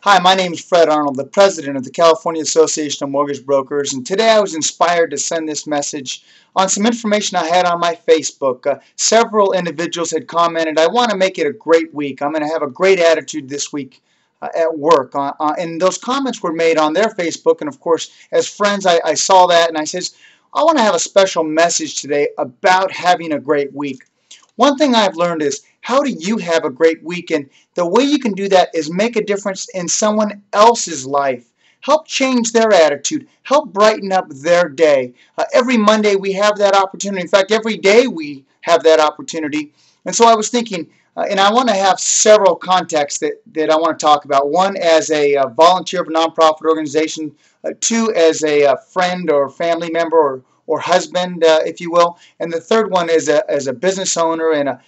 Hi, my name is Fred Arnold, the president of the California Association of Mortgage Brokers, and today I was inspired to send this message on some information I had on my Facebook. Several individuals had commented, I want to make it a great week. I'm going to have a great attitude this week at work. And those comments were made on their Facebook, and of course, as friends, I saw that, and I says, I want to have a special message today about having a great week. One thing I've learned is, how do you have a great weekend? The way you can do that is make a difference in someone else's life. Help change their attitude. Help brighten up their day. Every Monday we have that opportunity. In fact, every day we have that opportunity. And so I was thinking, and I want to have several contexts that I want to talk about. One, as a volunteer of a nonprofit organization. Two, as a friend or family member or husband, if you will. And the third one is as a business owner and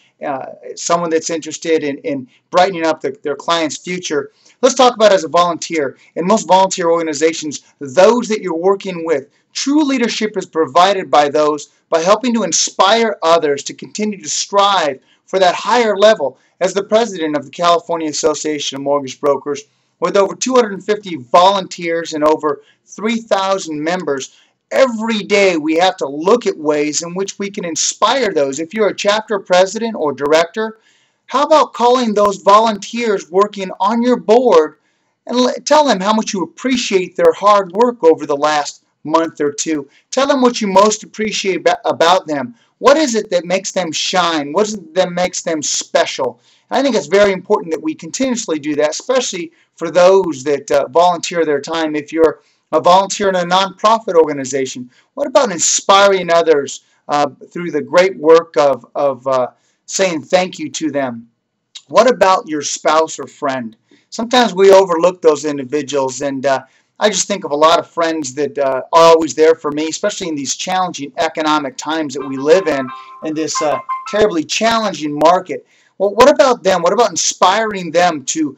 someone that's interested in brightening up their client's future. Let's talk about as a volunteer. In most volunteer organizations, those that you're working with, true leadership is provided by those by helping to inspire others to continue to strive for that higher level. As the president of the California Association of Mortgage Brokers, with over 250 volunteers and over 3,000 members, every day we have to look at ways in which we can inspire those. If you're a chapter president or director, how about calling those volunteers working on your board and tell them how much you appreciate their hard work over the last month or two. Tell them what you most appreciate about them. What is it that makes them shine? What is it that makes them special? And I think it's very important that we continuously do that, especially for those that volunteer their time. If you're a volunteer in a nonprofit organization, what about inspiring others through the great work of saying thank you to them? What about your spouse or friend? Sometimes we overlook those individuals, and I just think of a lot of friends that are always there for me, especially in these challenging economic times that we live in this terribly challenging market. Well, what about them? What about inspiring them to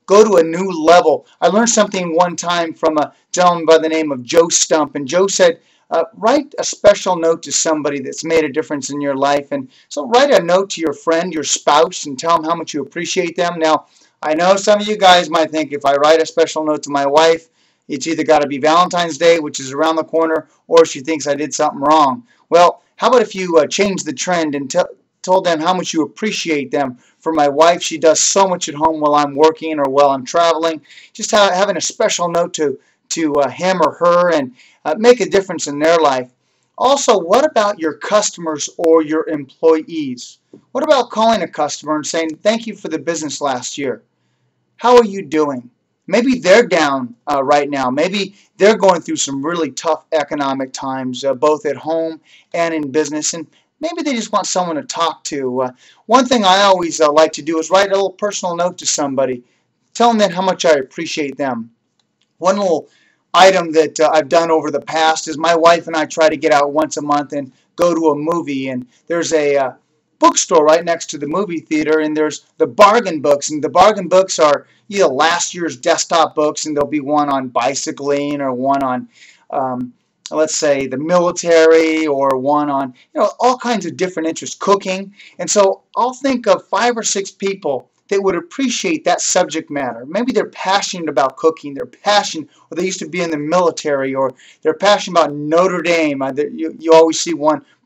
go to a new level? I learned something one time from a gentleman by the name of Joe Stump, and Joe said, write a special note to somebody that's made a difference in your life. And so write a note to your friend, your spouse, and tell them how much you appreciate them. Now, I know some of you guys might think if I write a special note to my wife, it's either got to be Valentine's Day, which is around the corner, or she thinks I did something wrong. Well, how about if you change the trend and told them how much you appreciate them? For my wife, she does so much at home while I'm working or while I'm traveling. Just having a special note to him or her and make a difference in their life. Also, what about your customers or your employees? What about calling a customer and saying, thank you for the business last year? How are you doing? Maybe they're down right now. Maybe they're going through some really tough economic times, both at home and in business, and maybe they just want someone to talk to. One thing I always like to do is write a little personal note to somebody, telling them how much I appreciate them. One little item that I've done over the past is my wife and I try to get out once a month and go to a movie, and there's a bookstore right next to the movie theater, and there's the bargain books, and the bargain books are last year's desktop books, and there'll be one on bicycling or one on let's say the military, or one on all kinds of different interests, cooking. And so I'll think of 5 or 6 people that would appreciate that subject matter. Maybe they're passionate about cooking, they're passionate, or they used to be in the military, or they're passionate about Notre Dame. You always see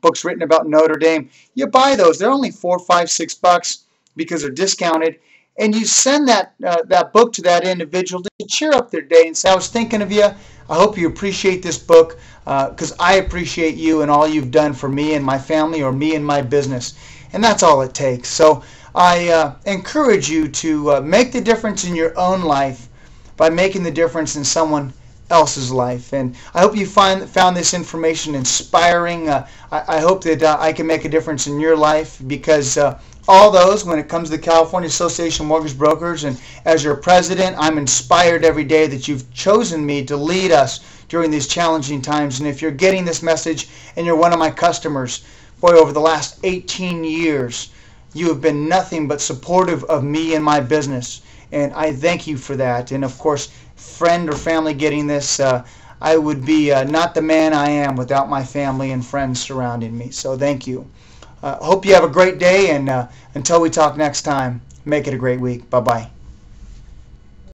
books written about Notre Dame. You buy those. They're only $4, $5, $6 because they're discounted, and you send that book to that individual to cheer up their day and say, I was thinking of you. I hope you appreciate this book because I appreciate you and all you've done for me and my family, or me and my business. And that's all it takes. So I encourage you to make the difference in your own life by making the difference in someone else's life. And I hope you found this information inspiring. I hope that I can make a difference in your life, because all those, when it comes to the California Association of Mortgage Brokers, and as your president, I'm inspired every day that you've chosen me to lead us during these challenging times. And if you're getting this message and you're one of my customers, boy, over the last 18 years, you have been nothing but supportive of me and my business, and I thank you for that. And of course, friend or family getting this, I would be not the man I am without my family and friends surrounding me. So thank you. Hope you have a great day, and until we talk next time, make it a great week. Bye-bye.